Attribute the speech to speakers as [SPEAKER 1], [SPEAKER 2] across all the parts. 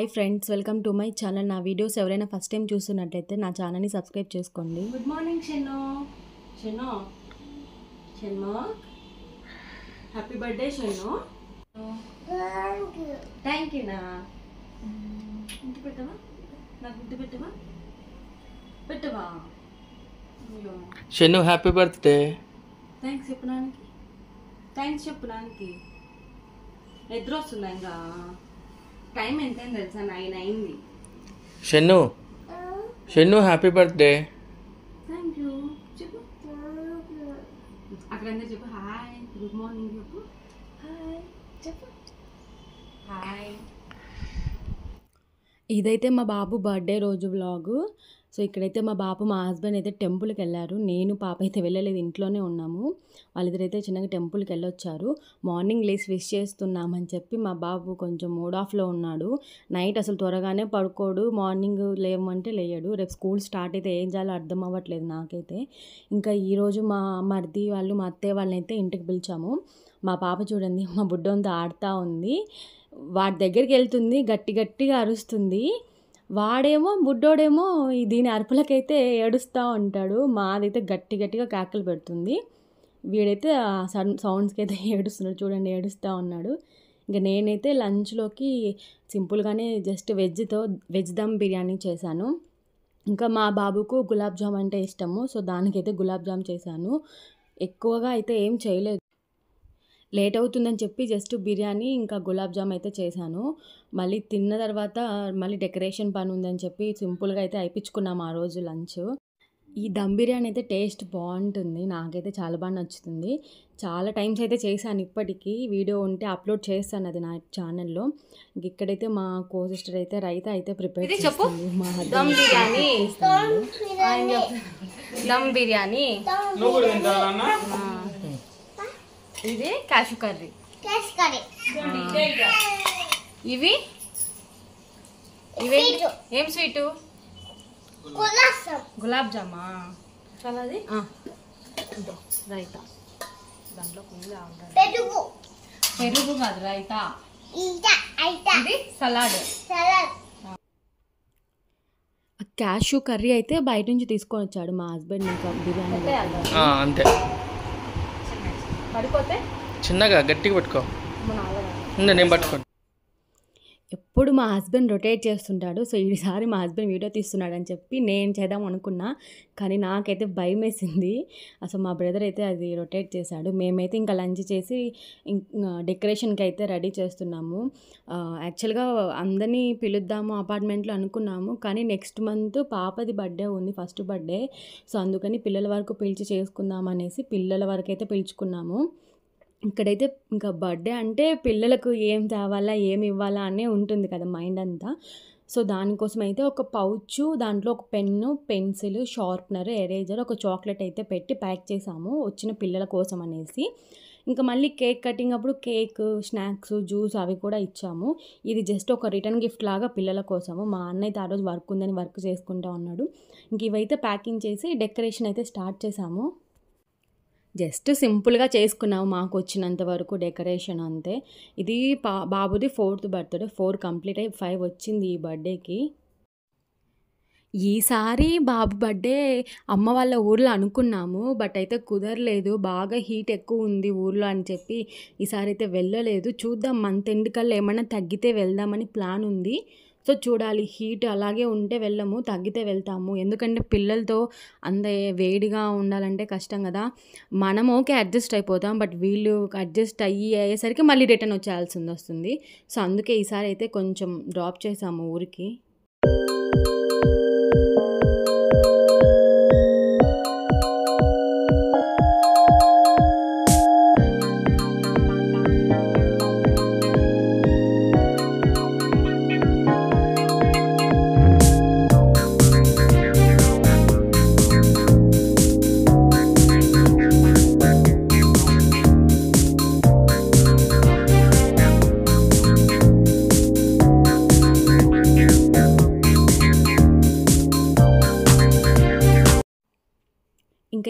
[SPEAKER 1] Hi friends, welcome to my channel. నా videos ఎవరైనా first time చూస్తున్నట్లయితే నా ఛానల్ని సబ్స్క్రైబ్ చేసుకోండి. Good morning Shenno. Shenno Shenno happy birthday Shenno. Thank you. నా ఇంటి పెట్టవా, నాకు గుడ్డు పెట్టవా, పెట్టవా.
[SPEAKER 2] Shennu happy birthday.
[SPEAKER 1] థ్యాంక్స్ చెప్పడానికి, థ్యాంక్స్ చెప్పడానికి. నిద్ర వస్తుందా? ఇంకా టైం ఎంతైంది తెలుసా? 9 అయింది.
[SPEAKER 2] Shennu Shennu happy birthday.
[SPEAKER 1] Thank you చెప్పు. అక్కడంతా చెప్పు. హాయ్, గుడ్ మార్నింగ్ చెప్పు. హాయ్ చెప్పు. హాయ్. ఇదైతే మా బాబు బర్త్డే రోజు వ్లాగు. సో ఇక్కడైతే మా బాబు, మా హస్బెండ్ అయితే టెంపుల్కి వెళ్ళారు. నేను పాప అయితే వెళ్ళలేదు, ఇంట్లోనే ఉన్నాము. వాళ్ళిద్దరైతే చిన్నగా టెంపుల్కి వెళ్ళొచ్చారు. మార్నింగ్ లేసి విష్ చేస్తున్నామని చెప్పి మా బాబు కొంచెం మూడ్ ఆఫ్లో ఉన్నాడు. నైట్ అసలు త్వరగానే పడుకోడు, మార్నింగ్ లేవమంటే లేయడు. రేపు స్కూల్ స్టార్ట్ అయితే ఏం చేయాలో అర్థం అవ్వట్లేదు నాకైతే. ఇంకా ఈరోజు మా మరిది వాళ్ళు, మా అత్తయ్య వాళ్ళని అయితే ఇంటికి పిలిచాము. మా పాప చూడండి, మా బుడ్డంతో ఆడుతూ ఉంది. వాడి దగ్గరికి వెళ్తుంది, గట్టి గట్టిగా అరుస్తుంది. వాడేమో, బుడ్డోడేమో దీని అరుపులకైతే ఏడుస్తూ ఉంటాడు. మాదైతే గట్టి గట్టిగా కేకలు పెడుతుంది. వీడైతే సౌండ్స్కి అయితే ఏడుస్తున్నాడు. చూడండి, ఏడుస్తూ ఉన్నాడు. ఇంకా నేనైతే లంచ్లోకి సింపుల్గానే జస్ట్ వెజ్ దమ్ బిర్యానీ చేశాను. ఇంకా మా బాబుకు గులాబ్ జామ్ అంటే ఇష్టము. సో దానికైతే గులాబ్ జామ్ చేశాను. ఎక్కువగా అయితే ఏం చేయలేదు, లేట్ అవుతుందని చెప్పి జస్ట్ బిర్యానీ ఇంకా గులాబ్ జామ్ అయితే చేశాను. మళ్ళీ తిన్న తర్వాత మళ్ళీ డెకరేషన్ పని ఉందని చెప్పి సింపుల్గా అయితే అయిపించుకున్నాము ఆ రోజు లంచ్. ఈ దమ్ బిర్యానీ అయితే టేస్ట్ బాగుంటుంది, నాకైతే చాలా బాగా నచ్చుతుంది. చాలా టైమ్స్ అయితే చేశాను. ఇప్పటికీ వీడియో ఉంటే అప్లోడ్ చేస్తాను అది నా ఛానల్లో. ఇక్కడైతే మా కో సిస్టర్ అయితే రైతా అయితే ప్రిపేర్ చేస్తుంది. మా దమ్ బిర్యానీ, దమ్ బిర్యానీ, ఇది క్యాషు కర్రీ, ఇవి ఏం స్వీటు? గులాబ్ జామా. చాలా అది రైతా, దాంట్లో పెరుగు కాదు రైతా, ఇది సలాడ్. క్యాషు కర్రీ అయితే బయట నుంచి తీసుకొని వచ్చాడు మా హస్బెండ్. ఇంకా బిర్యానీ
[SPEAKER 2] అంతే,
[SPEAKER 1] పడిపోతే
[SPEAKER 2] చిన్నగా గట్టిగా పట్టుకో. నేను పట్టుకోండి.
[SPEAKER 1] ఎప్పుడు మా హస్బెండ్ రొటేట్ చేస్తుంటాడు. సో ఈసారి మా హస్బెండ్ వీడియో తీస్తున్నాడు అని చెప్పి నేను చేద్దాం అనుకున్నా, కానీ నాకైతే భయం వేసింది. అసలు మా బ్రదర్ అయితే అది రొటేట్ చేశాడు. మేమైతే ఇంకా లంచ్ చేసి డెకరేషన్కి అయితే రెడీ చేస్తున్నాము. యాక్చువల్గా అందరినీ పిలుద్దాము అపార్ట్మెంట్లో అనుకున్నాము, కానీ నెక్స్ట్ మంత్ పాపది బర్త్డే ఉంది, ఫస్ట్ బర్త్డే. సో అందుకని పిల్లల వరకు పిలిచి చేసుకుందాం అనేసి పిల్లల వరకు అయితే పిలుచుకున్నాము. ఇక్కడైతే ఇంకా బర్త్డే అంటే పిల్లలకు ఏం తేవాలా, ఏమి ఇవ్వాలా అనే ఉంటుంది కదా మైండ్ అంతా. సో దానికోసం అయితే ఒక పౌచ్, దాంట్లో ఒక పెన్ను, పెన్సిల్, షార్ప్నర్, ఎరేజర్, ఒక చాక్లెట్ అయితే పెట్టి ప్యాక్ చేసాము వచ్చిన పిల్లల కోసం అనేసి. ఇంకా మళ్ళీ కేక్ కటింగ్ అప్పుడు కేక్, స్నాక్స్, జ్యూస్ అవి కూడా ఇచ్చాము. ఇది జస్ట్ ఒక రిటర్న్ గిఫ్ట్ లాగా పిల్లల కోసము. మా అన్న అయితే ఆ రోజు వర్క్ ఉందని వర్క్ చేసుకుంటూ ఉన్నాడు. ఇంక ఇవైతే ప్యాకింగ్ చేసి డెకరేషన్ అయితే స్టార్ట్ చేసాము. జస్ట్ సింపుల్గా చేసుకున్నాము మాకు వచ్చినంత వరకు డెకరేషన్ అంతే. ఇది బాబుది 4th బర్త్డే, 4 కంప్లీట్ అయ్యి 5 వచ్చింది ఈ బర్త్డేకి. ఈసారి బాబు బర్త్డే అమ్మ వాళ్ళ ఊర్లో అనుకున్నాము, బట్ అయితే కుదరలేదు. బాగా హీట్ ఎక్కువ ఉంది ఊర్లో అని చెప్పి ఈసారి అయితే వెళ్ళలేదు. చూద్దాం, మంత్ ఎండ్ కల్లా ఏమైనా తగ్గితే వెళ్దామని ప్లాన్ ఉంది. సో చూడాలి, హీట్ అలాగే ఉంటే వెళ్ళము, తగ్గితే వెళ్తాము. ఎందుకంటే పిల్లలతో అంత వేడిగా ఉండాలంటే కష్టం కదా. మనం ఓకే అడ్జస్ట్ అయిపోతాం, బట్ వీళ్ళు అడ్జస్ట్ అయ్యేసరికి మళ్ళీ రిటర్న్ వచ్చేయాల్సి వస్తుంది. సో అందుకే ఈసారి అయితే కొంచెం డ్రాప్ చేసాము ఊరికి.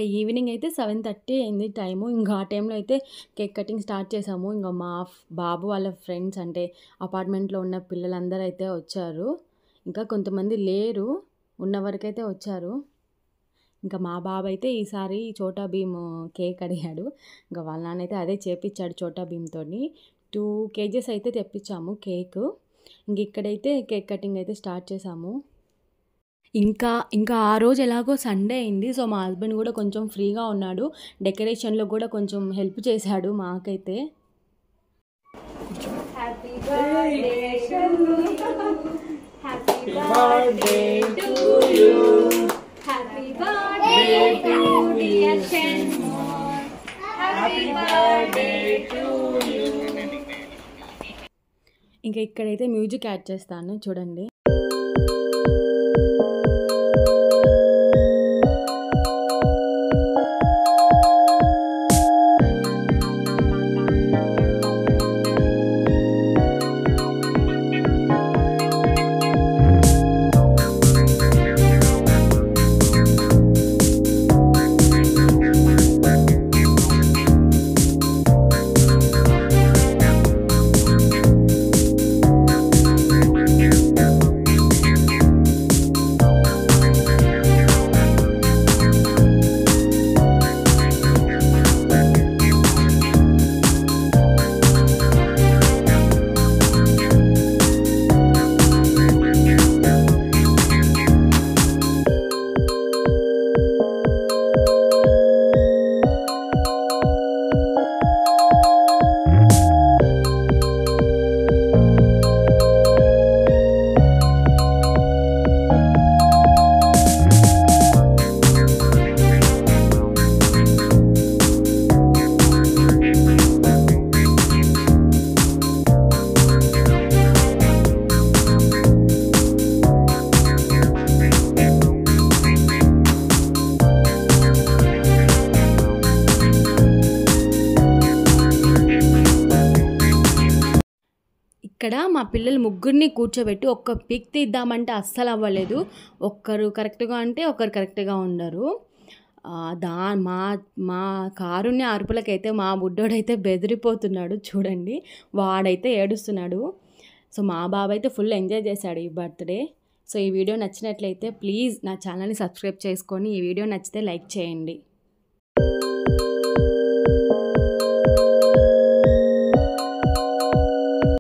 [SPEAKER 1] ఇంకా ఈవినింగ్ అయితే 7:30 అయింది టైము. ఇంకా ఆ టైంలో అయితే కేక్ కటింగ్ స్టార్ట్ చేసాము. ఇంకా మా బాబు వాళ్ళ ఫ్రెండ్స్ అంటే అపార్ట్మెంట్లో ఉన్న పిల్లలందరూ అయితే వచ్చారు. ఇంకా కొంతమంది లేరు, ఉన్న వరకైతే వచ్చారు. ఇంకా మా బాబు అయితే ఈసారి చోటా భీమ్ కేక్ అడిగాడు. ఇంకా వాళ్ళ నాన్న అయితే అదే చేపించాడు చోటా భీమ్‌తోని. 2 కేజెస్ అయితే తెప్పించాము కేకు. ఇంక ఇక్కడైతే కేక్ కటింగ్ అయితే స్టార్ట్ చేసాము. ఇంకా ఆ రోజు ఎలాగో సండే అయింది. సో, మా హస్బెండ్ కూడా కొంచెం ఫ్రీగా ఉన్నాడు. డెకరేషన్‌లో కూడా కొంచెం హెల్ప్ చేశాడు మాకైతే.
[SPEAKER 3] Happy birthday to you. Happy birthday to you. Happy birthday to dear Chenmore. Happy birthday to you.
[SPEAKER 1] ఇంకా ఇక్కడైతే మ్యూజిక్ యాడ్ చేస్తాను చూడండి. ఇక్కడ మా పిల్లలు ముగ్గురిని కూర్చోబెట్టి ఒక్క పిక్ తీద్దామంటే అస్సలు అవ్వలేదు. ఒక్కరు కరెక్ట్గా అంటే ఒకరు కరెక్ట్గా ఉండరు. మా మా కారుణ్య అరుపులకైతే మా బుడ్డోడైతే బెదిరిపోతున్నాడు చూడండి. వాడైతే ఏడుస్తున్నాడు. సో మా బాబు అయితే ఫుల్ ఎంజాయ్ చేశాడు ఈ బర్త్డే. సో ఈ వీడియో నచ్చినట్లయితే ప్లీజ్ నా ఛానల్ని సబ్స్క్రైబ్ చేసుకొని ఈ వీడియో నచ్చితే లైక్ చేయండి.